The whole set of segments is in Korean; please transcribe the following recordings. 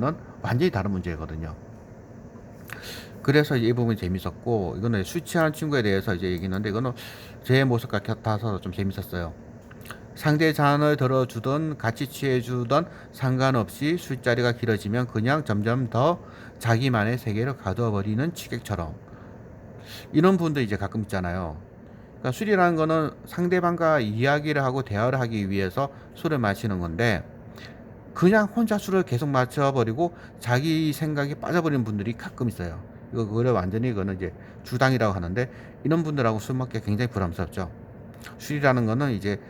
거는 완전히 다른 문제거든요. 그래서 이 부분이 재밌었고, 이거는 술 취한 친구에 대해서 이제 얘기했는데, 이거는 제 모습과 같아서 좀 재밌었어요. 상대 잔을 들어주던 같이 취해주던 상관없이 술자리가 길어지면 그냥 점점 더 자기만의 세계로 가둬버리는 취객처럼. 이런 분도 이제 가끔 있잖아요. 그러니까 술이라는 거는 상대방과 이야기를 하고 대화를 하기 위해서 술을 마시는 건데, 그냥 혼자 술을 계속 마셔버리고 자기 생각에 빠져버리는 분들이 가끔 있어요. 그거를 완전히 이거는 이제 주당이라고 하는데, 이런 분들하고 술 먹기가 굉장히 부담스럽죠. 술이라는 거는 이제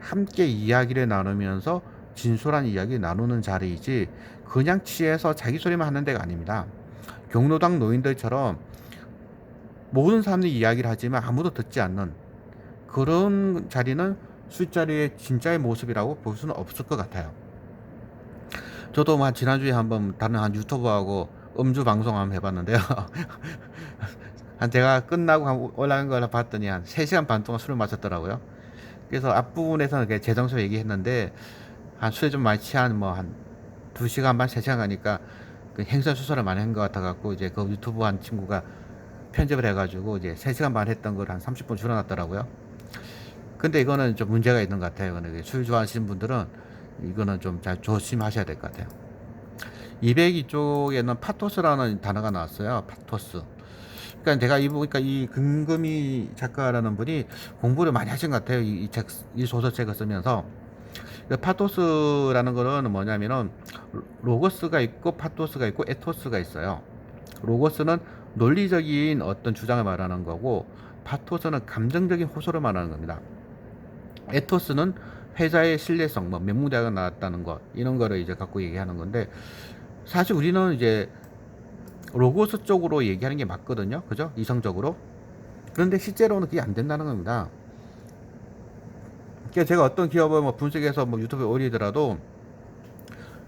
함께 이야기를 나누면서 진솔한 이야기 나누는 자리이지, 그냥 취해서 자기 소리만 하는 데가 아닙니다. 경로당 노인들처럼 모든 사람들이 이야기를 하지만 아무도 듣지 않는 그런 자리는 술자리의 진짜의 모습이라고 볼 수는 없을 것 같아요. 저도 뭐 지난주에 한번 다른 한 유튜버하고 음주 방송 한번 해봤는데요. 한 제가 끝나고 올라간 걸 봤더니 한 3시간 반 동안 술을 마셨더라고요. 그래서 앞부분에서는 재정서 얘기했는데, 한 술에 좀 많이 취한 뭐 한 2시간 반, 3시간 가니까 그 행설수설을 많이 한 것 같아갖고, 이제 그 유튜브 한 친구가 편집을 해가지고 이제 3시간 반 했던 걸 한 30분 줄여놨더라고요. 근데 이거는 좀 문제가 있는 것 같아요. 술 좋아하시는 분들은 이거는 좀 잘 조심하셔야 될 것 같아요. 202쪽에는 파토스라는 단어가 나왔어요. 파토스. 그러니까 제가 보니까 이 금금이 작가라는 분이 공부를 많이 하신 것 같아요. 이 소설책을 쓰면서. 파토스라는 거는 뭐냐면은 로고스가 있고 파토스가 있고 에토스가 있어요. 로고스는 논리적인 어떤 주장을 말하는 거고, 파토스는 감정적인 호소를 말하는 겁니다. 에토스는 회사의 신뢰성, 뭐 명문대학을 나왔다는 것, 이런 거를 이제 갖고 얘기하는 건데, 사실 우리는 이제 로고스 쪽으로 얘기하는 게 맞거든요. 그죠? 이성적으로. 그런데 실제로는 그게 안 된다는 겁니다. 그러니까 제가 어떤 기업을 뭐 분석해서 뭐 유튜브에 올리더라도,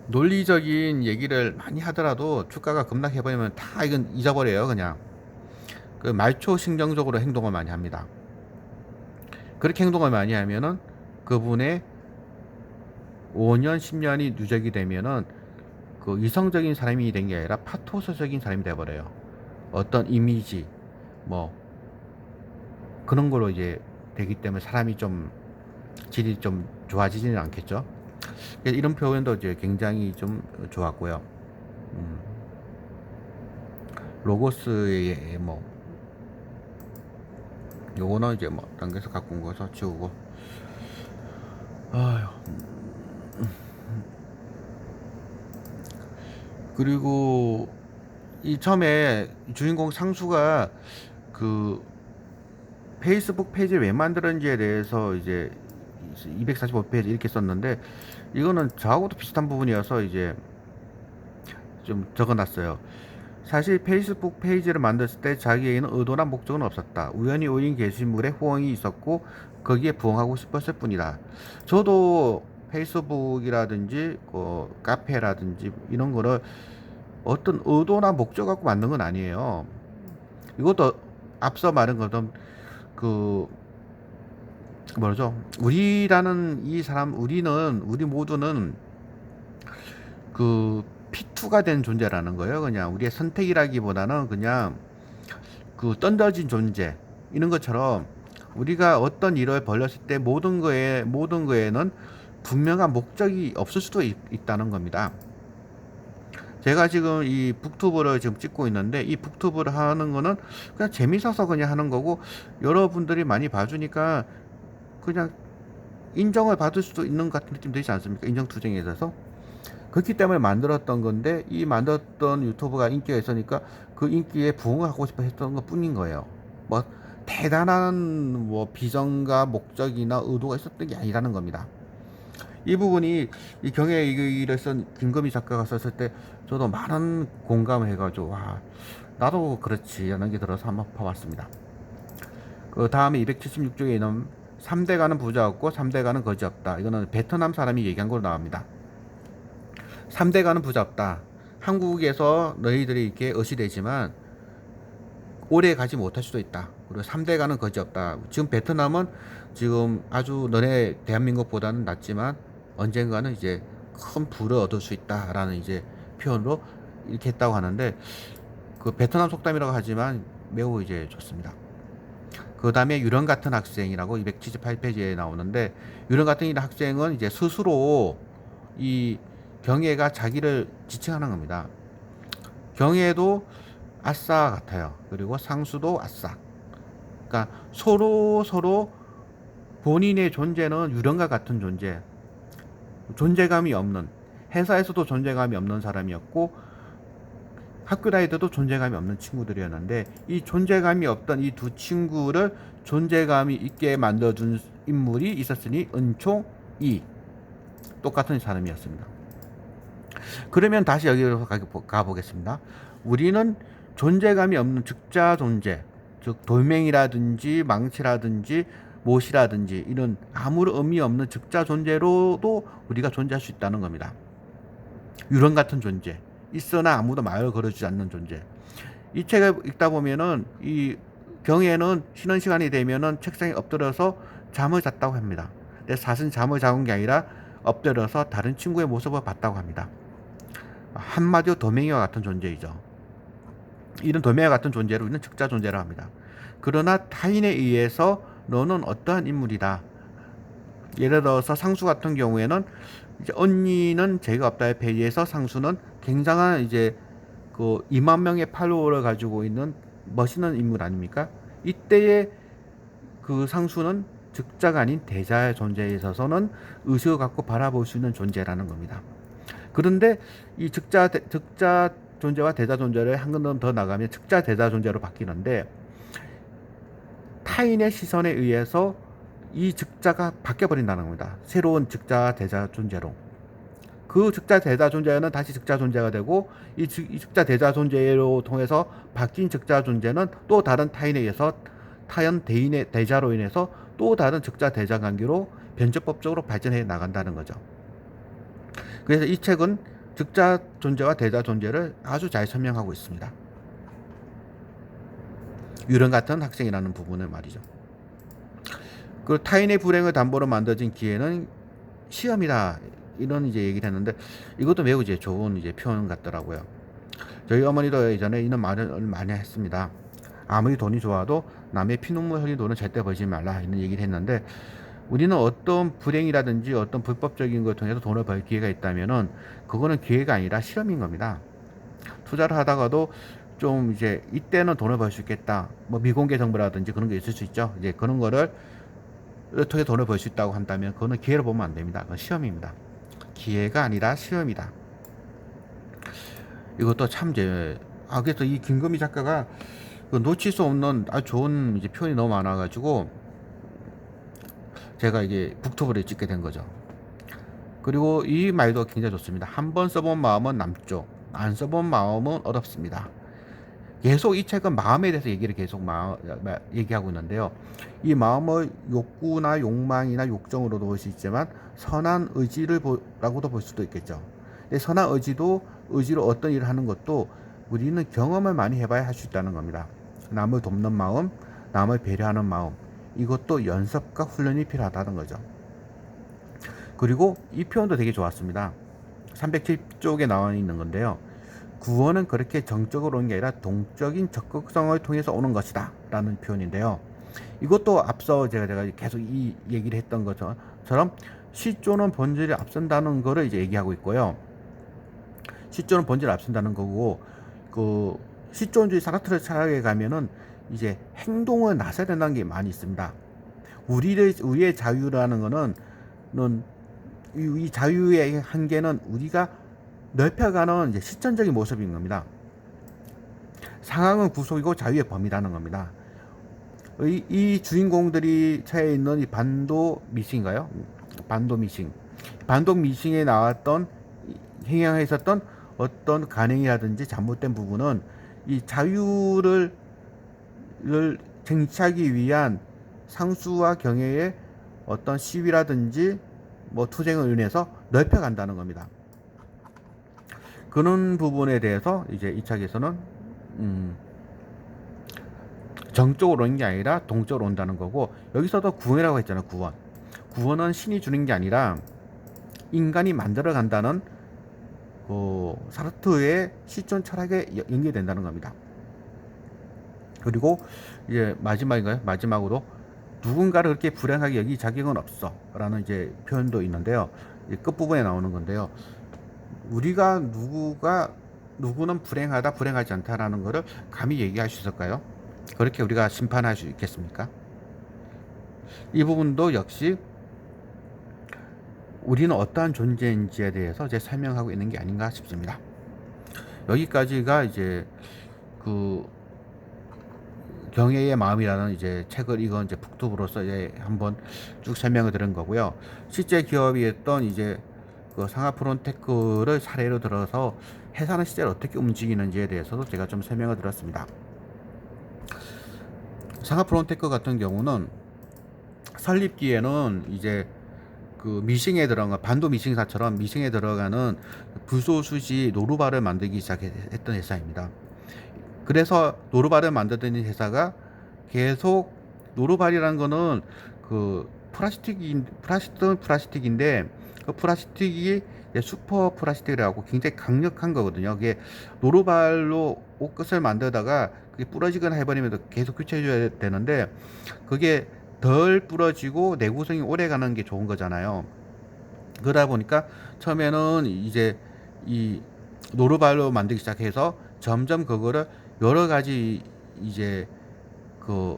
논리적인 얘기를 많이 하더라도 주가가 급락해버리면 다 이건 잊어버려요. 그냥 그 말초 신경적으로 행동을 많이 합니다. 그렇게 행동을 많이 하면은 그분의 5년 10년이 누적이 되면은 그 이성적인 사람이 된 게 아니라 파토스적인 사람이 돼버려요. 어떤 이미지 뭐 그런 걸로 이제 되기 때문에 사람이 좀 질이 좀 좋아지지는 않겠죠. 이런 표현도 이제 굉장히 좀 좋았고요. 음, 로고스의 뭐 요거는 이제 뭐 단계에서 갖고 온 거서 지우고. 아휴. 그리고 이 처음에 주인공 상수가 그 페이스북 페이지를 왜 만들었는지에 대해서 이제 245페이지 이렇게 썼는데, 이거는 저하고도 비슷한 부분이어서 이제 좀 적어놨어요. 사실 페이스북 페이지를 만들었을 때 자기에게는 의도나 목적은 없었다. 우연히 올린 게시물에 호응이 있었고 거기에 부응하고 싶었을 뿐이다. 저도 페이스북이라든지 카페라든지 이런 거를 어떤 의도나 목적 갖고 만든 건 아니에요. 이것도 앞서 말한 것처럼 그 뭐죠? 우리 모두는 그 P2가 된 존재라는 거예요. 그냥 우리의 선택이라기보다는 그냥 그 던져진 존재, 이런 것처럼 우리가 어떤 일을 벌였을 때 모든 거에는 분명한 목적이 없을 수도 있다는 겁니다. 제가 지금 이 북튜브를 지금 찍고 있는데, 이 북튜브를 하는 거는 그냥 재밌어서 그냥 하는 거고, 여러분들이 많이 봐주니까 그냥 인정을 받을 수도 있는 것 같은 느낌 들지 않습니까? 인정 투쟁에 있어서. 그렇기 때문에 만들었던 건데, 이 만들었던 유튜브가 인기가 있으니까 그 인기에 부응하고 싶어 했던 것 뿐인 거예요. 뭐 대단한 뭐 비전과 목적이나 의도가 있었던 게 아니라는 겁니다. 이 부분이 이 경에 이를 쓴 김금희 작가가 썼을 때 저도 많은 공감을 해가지고, 와, 나도 그렇지 하는 게 들어서 한번 봐봤습니다. 그 다음에 276쪽에 있는 3대 가는 부자 없고 3대 가는 거지 없다. 이거는 베트남 사람이 얘기한 걸로 나옵니다. 3대 가는 부자 없다. 한국에서 너희들이 이렇게 어시되지만 오래 가지 못할 수도 있다. 그리고 3대 가는 거지 없다. 지금 베트남은 지금 아주 너네 대한민국보다는 낫지만 언젠가는 이제 큰 부를 얻을 수 있다라는 이제 표현으로 이렇게 했다고 하는데 그 베트남 속담이라고 하지만 매우 이제 좋습니다. 그 다음에 유령 같은 학생이라고 278페이지에 나오는데 유령 같은 학생은 이제 스스로 이 경애가 자기를 지칭하는 겁니다. 경애도 아싸 같아요. 그리고 상수도 아싸. 그러니까 서로 본인의 존재는 유령과 같은 존재, 존재감이 없는, 회사에서도 존재감이 없는 사람이었고 학교 다닐 때도 존재감이 없는 친구들이었는데 이 존재감이 없던 이 두 친구를 존재감이 있게 만들어준 인물이 있었으니 은총이 똑같은 사람이었습니다. 그러면 다시 여기로 가보겠습니다. 우리는 존재감이 없는 즉자 존재, 즉 돌멩이라든지 망치라든지 못이라든지 이런 아무런 의미 없는 즉자 존재로도 우리가 존재할 수 있다는 겁니다. 유령 같은 존재, 있으나 아무도 말을 걸어주지 않는 존재. 이 책을 읽다 보면은 이 경애는 쉬는 시간이 되면은 책상에 엎드려서 잠을 잤다고 합니다. 근데 사실 잠을 자는 게 아니라 엎드려서 다른 친구의 모습을 봤다고 합니다. 한마디로 돌멩이와 같은 존재이죠. 이런 돌멩이와 같은 존재를 우리는 즉자 존재라 합니다. 그러나 타인에 의해서 너는 어떠한 인물이다. 예를 들어서 상수 같은 경우에는 이제 언니는 죄가 없다의 페이지에서 상수는 굉장한 이제 그 2만 명의 팔로워를 가지고 있는 멋있는 인물 아닙니까? 이때의 그 상수는 즉자가 아닌 대자의 존재에 있어서는 의식을 갖고 바라볼 수 있는 존재라는 겁니다. 그런데 이 즉자 존재와 대자 존재를 한 걸음 더 나가면 즉자 대자 존재로 바뀌는데 타인의 시선에 의해서 이 즉자가 바뀌어버린다는 겁니다. 새로운 즉자 대자 존재로. 그 즉자 대자 존재는 다시 즉자 존재가 되고 이 즉자 대자 존재로 통해서 바뀐 즉자 존재는 또 다른 타인에 의해서 타연 대인의 대자로 인해서 또 다른 즉자 대자 관계로 변제법적으로 발전해 나간다는 거죠. 그래서 이 책은 즉자 존재와 대자 존재를 아주 잘 설명하고 있습니다. 유령 같은 학생이라는 부분을 말이죠. 그 타인의 불행을 담보로 만들어진 기회는 시험이다. 이런 이제 얘기를 했는데 이것도 매우 이제 좋은 이제 표현 같더라고요. 저희 어머니도 예전에 이런 말을 많이 했습니다. 아무리 돈이 좋아도 남의 피눈물 흘린 돈은 절대 벌지 말라 이런 얘기를 했는데 우리는 어떤 불행이라든지 어떤 불법적인 걸 통해서 돈을 벌 기회가 있다면은 그거는 기회가 아니라 시험인 겁니다. 투자를 하다가도 좀 이제 이때는 돈을 벌 수 있겠다. 뭐 미공개 정보라든지 그런 게 있을 수 있죠. 이제 그런 거를 통해 돈을 벌 수 있다고 한다면 그거는 기회를 보면 안 됩니다. 그건 시험입니다. 기회가 아니라 시험이다. 이것도 참 그래서 이 김금희 작가가 그 놓칠 수 없는 아주 좋은 이제 표현이 너무 많아가지고 제가 이게 북토브를 찍게 된 거죠. 그리고 이 말도 굉장히 좋습니다. 한 번 써본 마음은 남죠. 안 써본 마음은 어렵습니다. 계속 이 책은 마음에 대해서 얘기를 계속 얘기하고 있는데요. 이 마음을 욕구나 욕망이나 욕정으로도 볼 수 있지만 선한 의지라고도 볼 수도 있겠죠. 근데 선한 의지로 어떤 일을 하는 것도 우리는 경험을 많이 해봐야 할 수 있다는 겁니다. 남을 돕는 마음, 남을 배려하는 마음, 이것도 연습과 훈련이 필요하다는 거죠. 그리고 이 표현도 되게 좋았습니다. 307쪽에 나와 있는 건데요. 구원은 그렇게 정적으로 오는 게 아니라 동적인 적극성을 통해서 오는 것이다 라는 표현인데요. 이것도 앞서 제가 계속 이 얘기를 했던 것처럼 시조는 본질을 앞선다는 거를 이제 얘기하고 있고요. 시조는 본질을 앞선다는 거고 그 시조주의 사르트르 철학에 가면은 이제 행동을 나서야 된다는 게 많이 있습니다. 우리의 자유라는 거는 이 자유의 한계는 우리가 넓혀가는 이제 실천적인 모습인 겁니다. 상황은 구속이고 자유의 범위라는 겁니다. 이 주인공들이 처해 있는 이 반도 미싱인가요? 반도 미싱에 나왔던 행해있었던 어떤 간행이라든지 잘못된 부분은 이 자유를 쟁취하기 위한 상수와 경애의 어떤 시위라든지 뭐 투쟁을 인해서 넓혀간다는 겁니다. 그런 부분에 대해서 이제 이 책에서는 정적으로 오는 게 아니라 동적으로 온다는 거고 여기서도 구원이라고 했잖아요. 구원은 신이 주는 게 아니라 인간이 만들어 간다는 사르트르의 실존 철학에 연계된다는 겁니다. 그리고 이제 마지막인가요? 마지막으로 누군가를 그렇게 불행하게 여기 자격은 없어라는 이제 표현도 있는데요. 끝부분에 나오는 건데요. 우리가 누구는 불행하다, 불행하지 않다라는 것을 감히 얘기할 수 있을까요? 그렇게 우리가 심판할 수 있겠습니까? 이 부분도 역시 우리는 어떠한 존재인지에 대해서 이제 설명하고 있는 게 아닌가 싶습니다. 여기까지가 이제 그 경애의 마음이라는 이제 책을 읽은 이제 북튜브로서 이제 한번 쭉 설명을 드린 거고요. 실제 기업이 했던 이제 그 상하프론테크를 사례로 들어서 회사는 실제로 어떻게 움직이는지에 대해서도 제가 좀 설명을 드렸습니다. 상하프론테크 같은 경우는 설립기에는 이제 그 미싱에 들어간 반도 미싱사처럼 미싱에 들어가는 불소수지 노루발을 만들기 시작했던 회사입니다. 그래서 노루발을 만들던 회사가 계속 노루발이라는 거는 그 플라스틱인데 그 플라스틱이 슈퍼 플라스틱이라고 굉장히 강력한 거거든요. 그게 노루발로 옷 끝을 만들다가 그게 부러지거나 해버리면 계속 교체해줘야 되는데 그게 덜 부러지고 내구성이 오래 가는 게 좋은 거잖아요. 그러다 보니까 처음에는 이제 이 노루발로 만들기 시작해서 점점 그거를 여러 가지 이제 그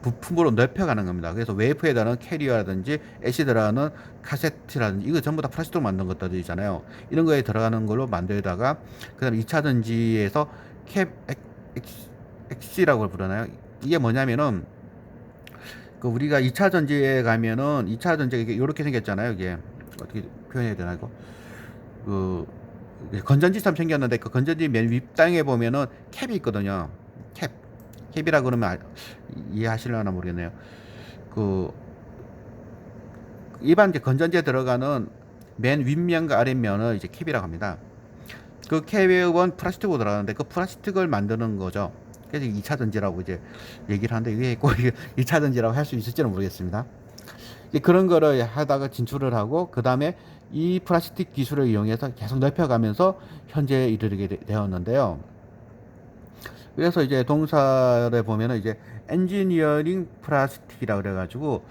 부품으로 넓혀가는 겁니다. 그래서 웨이프에 달하는 캐리어라든지 애쉬 들어가는 카세트라든지 이거 전부 다 플라스틱으로 만든 것들이잖아요. 이런 거에 들어가는 걸로 만들다가 그다음에 2차 전지에서 캡 엑시라고 부르나요? 이게 뭐냐면은 그 우리가 2차 전지에 가면은 2차 전지가 이렇게 생겼잖아요. 이게 어떻게 표현해야 되나 이거 그 건전지처럼 생겼는데 그 건전지 맨 윗땅에 보면은 캡이 있거든요. 캡이라 그러면 이해하시려나 모르겠네요. 그 일반 이제 건전지에 들어가는 맨 윗면과 아랫면을 이제 캡이라고 합니다. 그 캡은 플라스틱으로 들어가는데 그 플라스틱을 만드는 거죠. 그래서 2차 전지라고 이제 얘기를 하는데 이게 꼭 2차 전지라고 할 수 있을지는 모르겠습니다. 그런 거를 하다가 진출을 하고 그 다음에 이 플라스틱 기술을 이용해서 계속 넓혀가면서 현재에 이르게 되었는데요. 그래서 이제 동사를 보면은 이제 엔지니어링 플라스틱이라고 그래가지고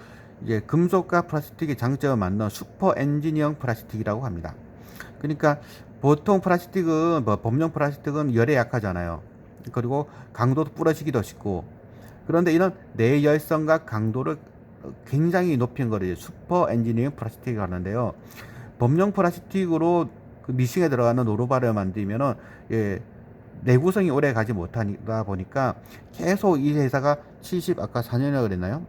이제 금속과 플라스틱의 장점을 만든 슈퍼 엔지니어링 플라스틱이라고 합니다. 그러니까 보통 플라스틱은 뭐 범용 플라스틱은 열에 약하잖아요. 그리고 강도도 부러지기도 쉽고 그런데 이런 내열성과 강도를 굉장히 높인 거를 슈퍼 엔지니어링 플라스틱이라고 하는데요. 범용 플라스틱으로 그 미싱에 들어가는 노루발을 만들면은 내구성이 오래 가지 못하다 보니까 계속 이 회사가 아까 4년이라고 그랬나요?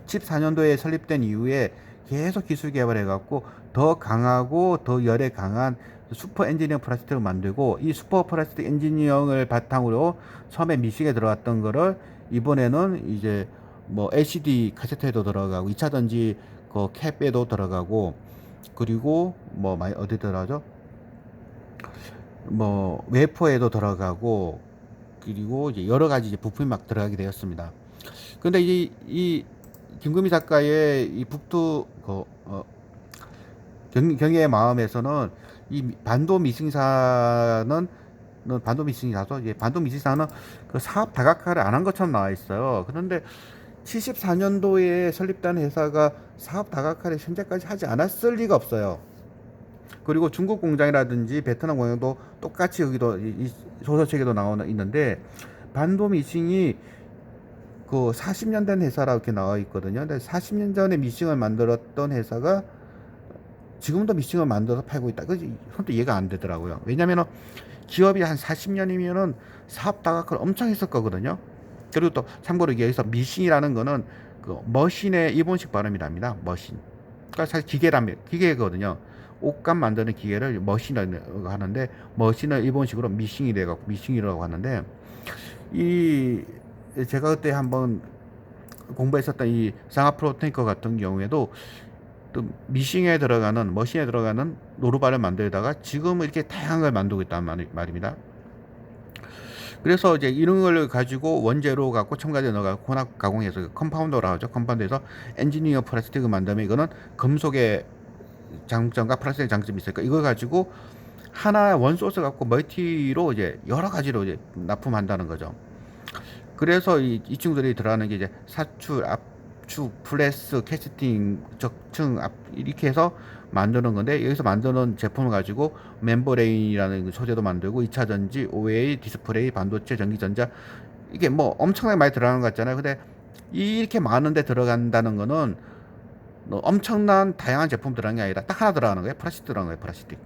14년도에 설립된 이후에 계속 기술 개발해 갖고 더 강하고 더 열에 강한 슈퍼 엔지니어 플라스틱을 만들고 이 슈퍼 플라스틱 엔지니어를 바탕으로 처음에 미싱에 들어갔던 거를 이번에는 이제 뭐 LCD 카세트에도 들어가고 2차 전지 그 캡에도 들어가고 그리고 뭐 많이 어디 들어가죠? 뭐 웨퍼에도 들어가고 그리고 이제 여러 가지 이제 부품이 막 들어가게 되었습니다. 근데 이 김금희 작가의 이 북두 경애의 마음에서는 이 반도 미싱사는 그 사업 다각화를 안 한 것처럼 나와 있어요. 그런데 74년도에 설립된 회사가 사업 다각화를 현재까지 하지 않았을 리가 없어요. 그리고 중국 공장이라든지 베트남 공장도 똑같이 여기도 이 소설책에도 있는데 반도 미싱이 그 40년 된 회사라고 이렇게 나와 있거든요. 근데 40년 전에 미싱을 만들었던 회사가 지금도 미싱을 만들어서 팔고 있다. 그것도 이해가 안 되더라고요. 왜냐면은 기업이 한 40년이면은 사업 다각화를 엄청 했을 거거든요. 그리고 또 참고로 여기서 미싱이라는 거는 그 머신의 일본식 발음이랍니다. 머신. 그러니까 사실 기계거든요. 옷감 만드는 기계를 머신이라고 하는데 머신을 일본식으로 미싱이 돼갖고 미싱이라고 하는데 이 제가 그때 한번 공부했었던 이 상하프로테이커 같은 경우에도 또 미싱에 들어가는 머신에 들어가는 노루발을 만들다가 지금은 이렇게 다양한 걸 만들고 있다는 말입니다. 그래서 이제 이런 걸 가지고 원재료 갖고 첨가제 넣어가지고 혼합 가공해서 컴파운더라고 하죠. 컴파운드에서 엔지니어 플라스틱을 만들면 이거는 금속의 장점과 플라스틱의 장점이 있으니까 이걸 가지고 하나 원소스 갖고 멀티로 이제 여러 가지로 이제 납품한다는 거죠. 그래서 이 친구들이 들어가는 게 이제 사출, 압축, 프레스, 캐스팅, 적층, 이렇게 해서 만드는 건데, 여기서 만드는 제품을 가지고 멤버레인이라는 소재도 만들고 2차 전지, OA, 디스플레이, 반도체, 전기전자, 이게 뭐 엄청나게 많이 들어가는 것 같잖아요. 근데 이렇게 많은데 들어간다는 거는 엄청난 다양한 제품 들어가는 게 아니라 딱 하나 들어가는 거예요. 플라스틱 들어가는 거예요. 플라스틱.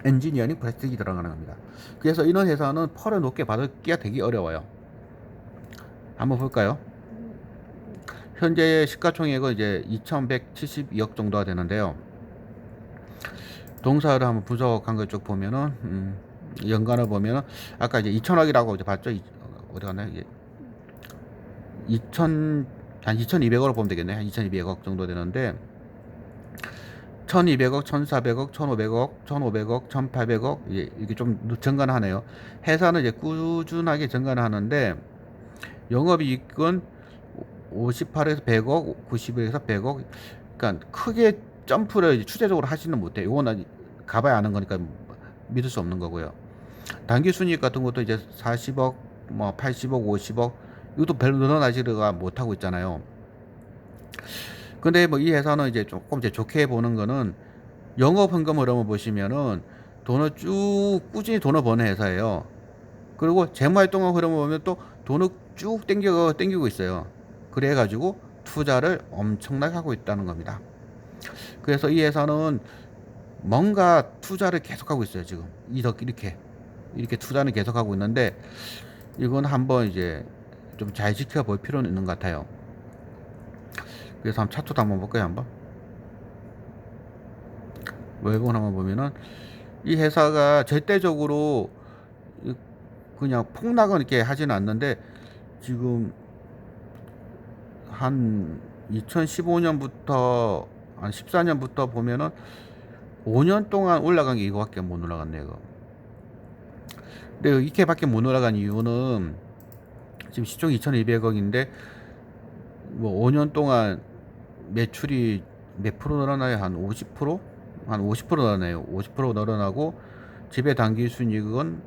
엔지니어링 플라스틱이 들어가는 겁니다. 그래서 이런 회사는 펄을 높게 받기가 되게 어려워요. 한번 볼까요? 현재 시가총액은 이제 2,172억 정도가 되는데요. 동사를 한번 분석한 걸 쭉 보면은, 연간을 보면은, 아까 이제 2,000억이라고 이제 봤죠? 어디 갔나요? 이제 2,200억으로 보면 되겠네. 한 2,200억 정도 되는데, 1,200억, 1,400억, 1,500억, 1,500억, 1,800억, 이게 좀 증가하네요. 회사는 이제 꾸준하게 증가하는데, 영업이익은 58에서 100억, 90에서 100억, 그러니까 크게 점프를 추세적으로 하지는 못해요. 이거는 가봐야 아는 거니까 믿을 수 없는 거고요. 단기 순이익 같은 것도 이제 40억, 뭐 80억, 50억, 이것도 별로 늘어나지가 못하고 있잖아요. 근데 뭐 이 회사는 이제 조금 이제 좋게 보는 거는 영업 현금 흐름을 보시면은 돈을 쭉 꾸준히 돈을 버는 회사예요. 그리고 재무활동 흐름을 보면 또 돈을 쭉 땡기고 있어요. 그래가지고 투자를 엄청나게 하고 있다는 겁니다. 그래서 이 회사는 뭔가 투자를 계속하고 있어요. 지금 이렇게 투자는 계속하고 있는데, 이건 한번 이제 좀 잘 지켜볼 필요는 있는 것 같아요. 그래서 한번 차트도 한번 볼까요? 한번 외국을 한번 보면은 이 회사가 절대적으로 그냥 폭락은 이렇게 하지는 않는데, 지금 한 2015년부터 한 14년부터 보면은 5년 동안 올라간 게 이거밖에 못 올라갔네요. 이거. 근데 이렇게밖에 못 올라간 이유는 지금 시총 2,200억인데 뭐 5년 동안 매출이 몇 프로 늘어나요? 한 50%? 한 50% 늘어나요. 50% 늘어나고 지배 당기 순이익은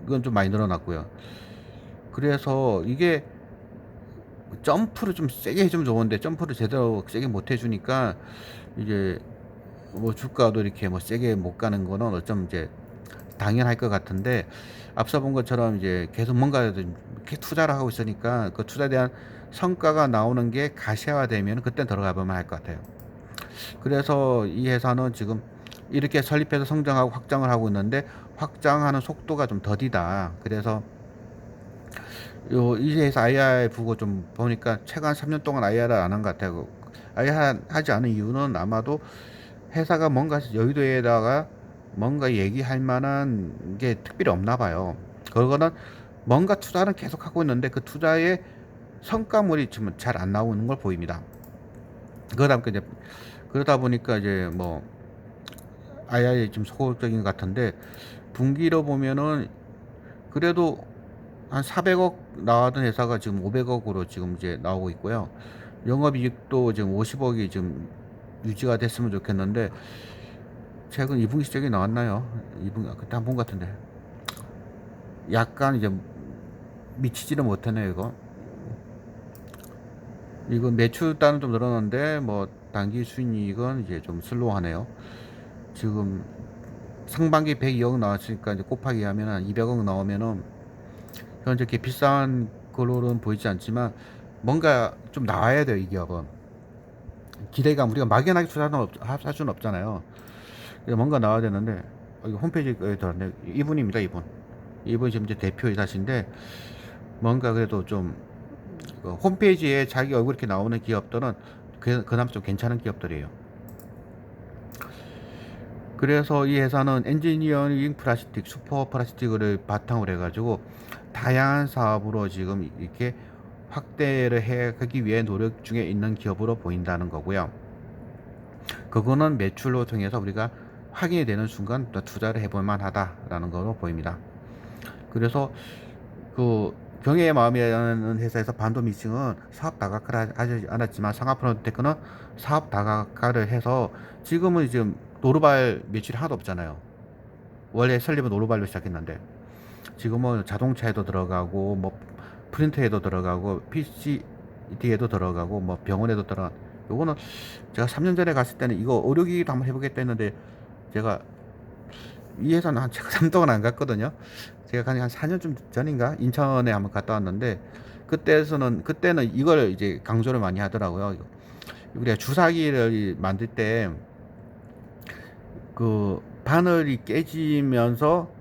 이건 좀 많이 늘어났고요. 그래서 이게 점프를 좀 세게 해주면 좋은데 점프를 제대로 세게 못 해주니까 이제 뭐 주가도 이렇게 뭐 세게 못 가는 거는 어쩜 이제 당연할 것 같은데, 앞서 본 것처럼 이제 계속 뭔가 이렇게 투자를 하고 있으니까 그 투자에 대한 성과가 나오는 게 가시화되면 그때 들어가 보면 할 것 같아요. 그래서 이 회사는 지금 이렇게 설립해서 성장하고 확장을 하고 있는데 확장하는 속도가 좀 더디다. 그래서 이 회사 IR 보고 좀 보니까 최근 3년 동안 IR을 안 한 것 같아요. IR 하지 않은 이유는 아마도 회사가 뭔가 여의도에다가 뭔가 얘기할 만한 게 특별히 없나 봐요. 그거는 뭔가 투자는 계속 하고 있는데 그 투자의 성과물이 지금 잘 안 나오는 걸 보입니다. 그러다 보니까 이제 뭐 IR이 좀 소극적인 것 같은데, 분기로 보면은 그래도 한 400억 나왔던 회사가 지금 500억으로 지금 이제 나오고 있고요. 영업이익도 지금 50억이 지금 유지가 됐으면 좋겠는데, 최근 2분기 실적이 나왔나요? 2분기 그때 한 번 같은데 약간 이제 미치지는 못하네요. 이거 매출 단은 좀 늘어났는데 뭐 단기 순이익은 이제 좀 슬로우하네요. 지금 상반기 102억 나왔으니까 이제 곱하기 하면 한 200억 나오면은 현재 이렇게 비싼 걸로는 보이지 않지만 뭔가 좀 나와야 돼요. 이 기업은 기대감, 우리가 막연하게 할 수는 없잖아요. 뭔가 나와야 되는데, 이거 홈페이지에 들었네. 이분입니다. 이분이 지금 이제 대표이사신데, 뭔가 그래도 좀 홈페이지에 자기 얼굴 이렇게 나오는 기업들은 그나마 좀 괜찮은 기업들이에요. 그래서 이 회사는 엔지니어링 플라스틱, 슈퍼 플라스틱을 바탕으로 해가지고 다양한 사업으로 지금 이렇게 확대를 해가기 위해 노력 중에 있는 기업으로 보인다는 거고요. 그거는 매출로 통해서 우리가 확인이 되는 순간 또 투자를 해볼 만하다라는 거로 보입니다. 그래서 그 경혜의 마음이라는 회사에서 반도 미싱은 사업 다각화를 하지 않았지만 상하프론테크는 사업 다각화를 해서 지금은 지금 노루발 매출이 하나도 없잖아요. 원래 설립은 노루발로 시작했는데 지금은 자동차에도 들어가고 뭐 프린터에도 들어가고 PCD에도 들어가고 뭐 병원에도 들어가. 요거는 제가 3년 전에 갔을 때는 이거 의료기기도 한번 해보겠다 했는데 제가 이 회사는 제가 3동안 안 갔거든요. 제가 한 4년쯤 전인가 인천에 한번 갔다 왔는데 그때는 이걸 이제 강조를 많이 하더라고요. 우리가 주사기를 만들 때 그 바늘이 깨지면서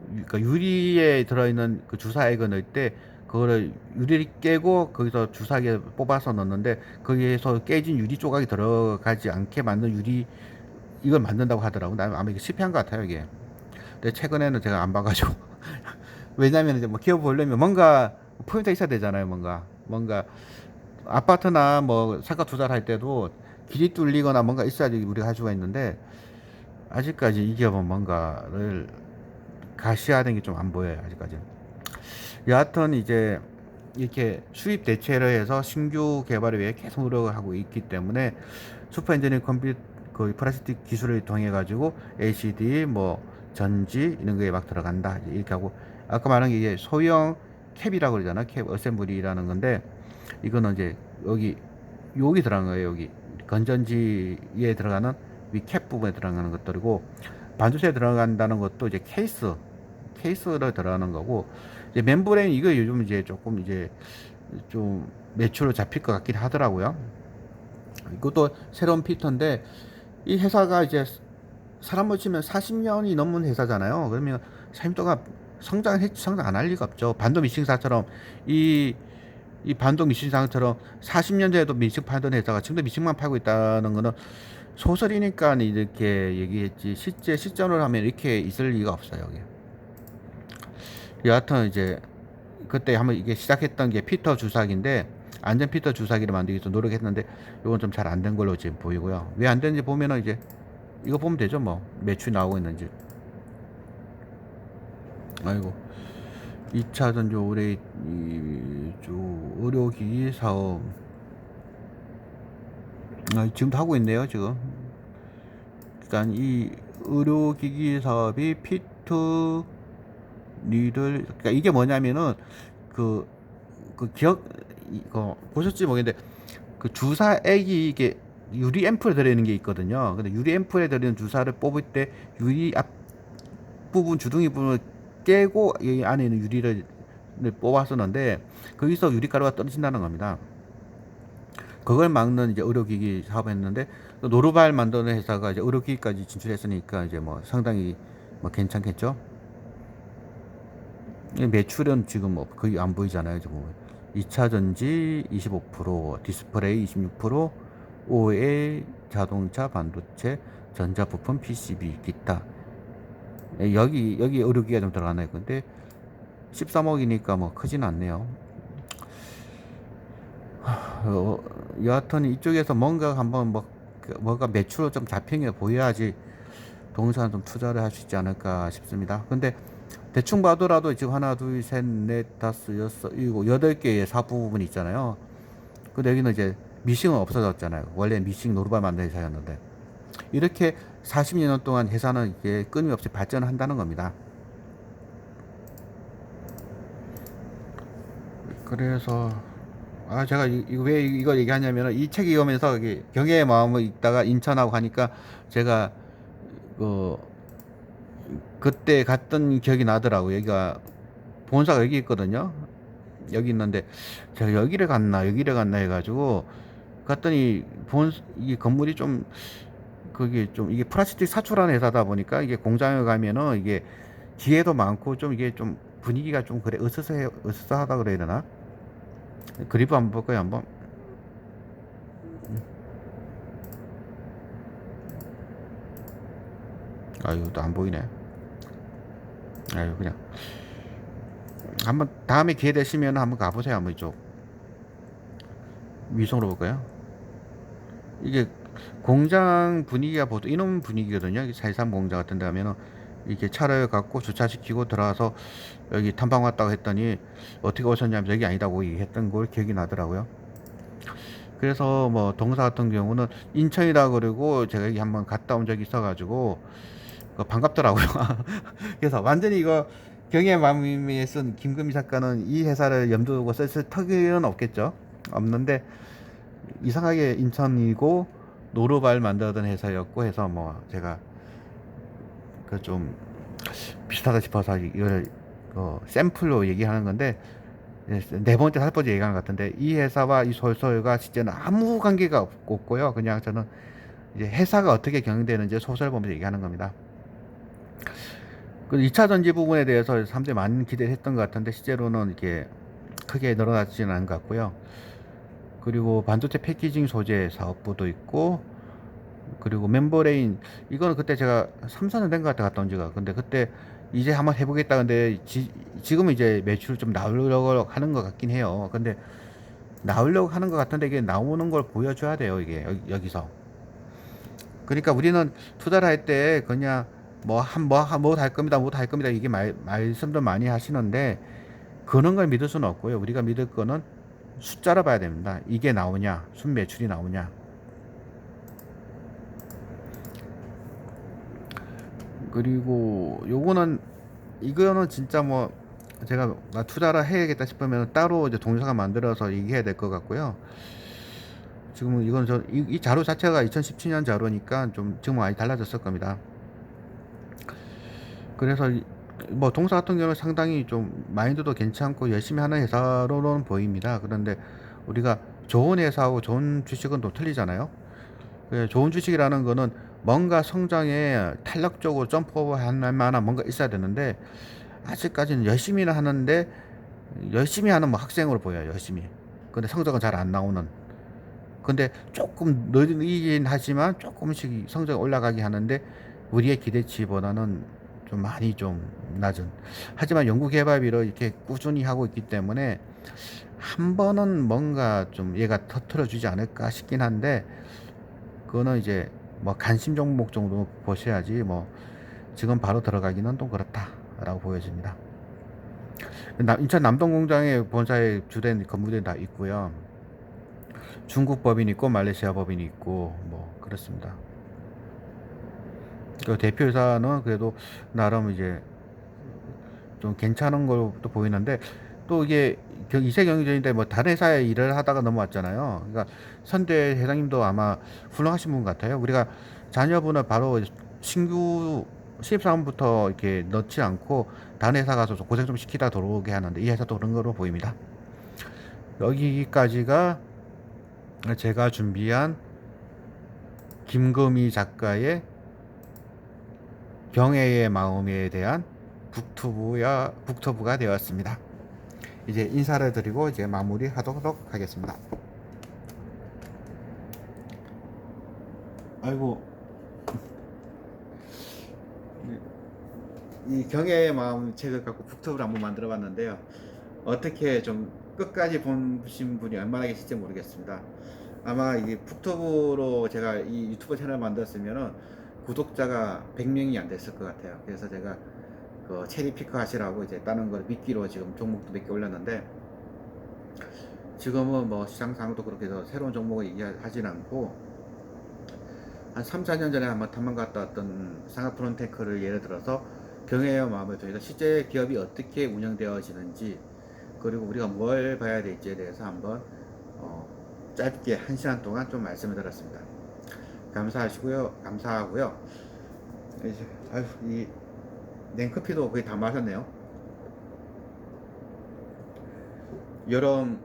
그러니까 유리에 들어있는 그 주사액을 넣을 때 그거를 유리를 깨고 거기서 주사기를 뽑아서 넣는데 거기에서 깨진 유리 조각이 들어가지 않게 만든 유리 이걸 만든다고 하더라고. 나 아마 이게 실패한 것 같아요 이게. 근데 최근에는 제가 안 봐가지고 왜냐면 이제 뭐 기업 보려면 뭔가 포인트가 있어야 되잖아요. 뭔가 아파트나 뭐 상가 투자를 할 때도 길이 뚫리거나 뭔가 있어야지 우리가 할 수가 있는데 아직까지 이 기업은 뭔가를 가시화된 게 좀 안 보여요 아직까지. 여하튼 이제 이렇게 수입 대체를 해서 신규 개발을 위해 계속 노력을 하고 있기 때문에 슈퍼 엔지니어 컴퓨터 그 플라스틱 기술을 통해 가지고 LCD 뭐 전지 이런 거에 막 들어간다 이렇게 하고 아까 말한 게 이게 소형 캡이라고 그러잖아. 캡 어셈블리라는 건데 이거는 이제 여기 들어간 거예요. 여기 건전지에 들어가는 위 캡 부분에 들어가는 것들이고 반도체에 들어간다는 것도 이제 케이스로 들어가는 거고 이제 멤브레인 이거 요즘 이제 조금 이제 좀 매출로 잡힐 것 같긴 하더라고요. 이것도 새로운 피터인데 이 회사가 이제 사람을 치면 40년이 넘은 회사잖아요. 그러면 40년 동안 성장 안 할 리가 없죠. 반도 미싱사처럼 이 반도 미싱사처럼 40년 전에도 미싱 팔던 회사가 지금도 미싱만 팔고 있다는 거는 소설이니까 이렇게 얘기했지 실제 실전을 하면 이렇게 있을 리가 없어요. 여기. 여하튼 이제 그때 한번 이게 시작했던 게 피터 주사기인데 안전 피터 주사기를 만들기 위해서 노력했는데 이건 좀 잘 안 된 걸로 지금 보이고요. 왜 안 되는지 보면은 이제 이거 보면 되죠. 뭐 매출이 나오고 있는지. 아이고 2차 전지 올해 의료기기 사업 지금도 하고 있네요. 지금 일단 이 의료기기 사업이 피트 니들 그러니까 이게 뭐냐면은 그 이거 보셨지 모르겠는데 그 주사액이 이게 유리 앰플에 들어있는 게 있거든요. 근데 유리 앰플에 들어있는 주사를 뽑을 때 유리 앞 부분 주둥이 부분을 깨고 이 안에 있는 유리를 뽑았었는데 거기서 유리가루가 떨어진다는 겁니다. 그걸 막는 이제 의료기기 사업했는데 노루발 만드는 회사가 이제 의료기기까지 진출했으니까 이제 뭐 상당히 뭐 괜찮겠죠. 매출은 지금 뭐 거의 안 보이잖아요. 지금 2차 전지 25%, 디스플레이 26%, OA, 자동차, 반도체, 전자부품, PCB, 기타. 여기 의료기가 좀 들어가나요? 근데 13억이니까 뭐 크진 않네요. 여하튼 이쪽에서 뭔가 한번 뭐가 매출로 좀 잡힌 게 보여야지 동산 좀 투자를 할 수 있지 않을까 싶습니다. 근데 대충 봐더라도 지금 하나, 둘, 셋, 넷, 다섯, 여섯, 일곱, 8개의 사부 부분이 있잖아요. 근데 여기는 이제 미싱은 없어졌잖아요. 원래 미싱 노루발 만드는 회사였는데 이렇게 40년 동안 회사는 이게 끊임없이 발전을 한다는 겁니다. 그래서 제가 왜 이걸 얘기하냐면 이 책이 읽으면서 경애의 마음을 읽다가 인천하고 가니까 제가 그 그때 갔던 기억이 나더라고요. 여기가 본사가 여기 있거든요. 여기 있는데 제가 여기를 갔나 해가지고 갔더니 이 건물이 좀 그게 좀 이게 플라스틱 사출하는 회사다 보니까 이게 공장에 가면은 이게 기회도 많고 좀 이게 좀 분위기가 좀 그래 으스스하다 그래야 되나? 그리프 한번 볼까요 한번? 아유 또 안 보이네. 아유 그냥 한번 다음에 기회 되시면 한번 가보세요. 한번 이쪽 위성으로 볼까요? 이게 공장 분위기가 보통 이런 분위기거든요. 살삼 공장 같은 데 하면은 이렇게 차를 갖고 주차시키고 들어가서 여기 탐방 왔다고 했더니 어떻게 오셨냐면 여기 아니다고 얘기했던 걸 기억이 나더라고요. 그래서 뭐 동사 같은 경우는 인천이라 그러고 제가 여기 한번 갔다 온 적이 있어 가지고 반갑더라고요. 그래서 완전히 이거 경의 마음에 쓴 김금희 작가는 이 회사를 염두에 두고 썼을 턱은 없겠죠. 없는데 이상하게 인천이고 노루발 만들던 회사였고 해서 뭐 제가 그 좀 비슷하다 싶어서 이걸 샘플로 얘기하는 건데, 네 번째 다섯 번째 얘기하는 것 같은데, 이 회사와 이 소설과 실제는 아무 관계가 없고요. 그냥 저는 이제 회사가 어떻게 경영되는지 소설 보면서 얘기하는 겁니다. 그 2차 전지 부분에 대해서 사람들이 많은 기대를 했던 것 같은데 실제로는 이렇게 크게 늘어나지는 않은 것 같고요. 그리고 반도체 패키징 소재 사업부도 있고, 그리고 멤버레인, 이거는 그때 제가 3, 4년 된 것 같아 갔다 온 지가. 근데 그때 이제 한번 해보겠다. 근데 지금은 이제 매출 좀 나오려고 하는 것 같긴 해요. 근데 나오려고 하는 것 같은데 이게 나오는 걸 보여줘야 돼요. 이게 여기서. 그러니까 우리는 투자를 할 때 그냥 뭐 할 겁니다. 뭐 할 겁니다. 이게 말씀도 많이 하시는데 그런 걸 믿을 수는 없고요. 우리가 믿을 거는 숫자로 봐야 됩니다. 이게 나오냐, 순매출이 나오냐. 그리고 이거는 진짜 뭐 제가 나 투자를 해야겠다 싶으면 따로 이제 동영상 만들어서 얘기해야 될 것 같고요. 지금은 이건 이 자료 자체가 2017년 자료니까 좀 지금 많이 달라졌을 겁니다. 그래서 뭐 동사 같은 경우는 상당히 좀 마인드도 괜찮고 열심히 하는 회사로는 보입니다. 그런데 우리가 좋은 회사하고 좋은 주식은 또 틀리잖아요. 좋은 주식이라는 거는 뭔가 성장에 탄력적으로 점프할 만한 뭔가 있어야 되는데 아직까지는 열심히는 하는데 열심히 하는 뭐 학생으로 보여요. 열심히. 근데 성적은 잘 안 나오는. 근데 조금 느리긴 하지만 조금씩 성적이 올라가게 하는데 우리의 기대치보다는 좀 많이 좀 낮은. 하지만 연구개발비로 이렇게 꾸준히 하고 있기 때문에 한 번은 뭔가 좀 얘가 터트려 주지 않을까 싶긴 한데, 그거는 이제 뭐 관심 종목 정도 보셔야지 뭐 지금 바로 들어가기는 좀 그렇다라고 보여집니다. 인천 남동공장에 본사에 주된 건물들이 다 있고요. 중국 법인이 있고 말레이시아 법인이 있고 뭐 그렇습니다. 그 대표회사는 그래도 나름 이제 좀 괜찮은 걸로 또 보이는데, 또 이게 이세 경제인데 뭐 다른 회사에 일을 하다가 넘어왔잖아요. 그러니까 선대 회장님도 아마 훌륭하신 분 같아요. 우리가 자녀분을 바로 신규 신입사원부터 이렇게 넣지 않고 다른 회사 가서 좀 고생 좀 시키다 들어오게 하는데 이 회사도 그런 거로 보입니다. 여기까지가 제가 준비한 김금희 작가의 경애의 마음에 대한 북투부가 되었습니다. 이제 인사를 드리고 이제 마무리하도록 하겠습니다. 아이고, 이 경애의 마음 책을 갖고 북투부를 한번 만들어 봤는데요. 어떻게 좀 끝까지 보신 분이 얼마나 계실지 모르겠습니다. 아마 이게 북투부로 제가 이 유튜브 채널 만들었으면은 구독자가 100명이 안 됐을 것 같아요. 그래서 제가 그 체리 피크 하시라고 이제 다른 걸 미끼로 지금 종목도 몇 개 올렸는데, 지금은 뭐 시장 상황도 그렇게 해서 새로운 종목을 얘기하진 않고 한 3, 4년 전에 한번 탐방 갔다 왔던 상하프론테크를 예를 들어서 경애의 마음을 통해서 실제 기업이 어떻게 운영되어지는지, 그리고 우리가 뭘 봐야 될지에 대해서 한번 짧게 1시간 동안 좀 말씀을 드렸습니다. 감사하고요. 이제 이 냉커피도 거의 다 마셨네요. 여름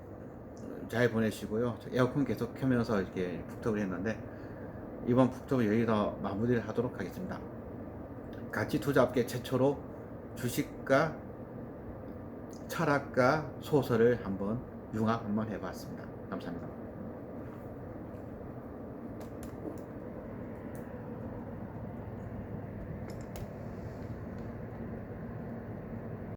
잘 보내시고요. 에어컨 계속 켜면서 이렇게 북토를 했는데 이번 북토를 여기서 마무리를 하도록 하겠습니다. 가치 투자업계 최초로 주식과 철학과 소설을 한번 융합 한번 해봤습니다. 감사합니다.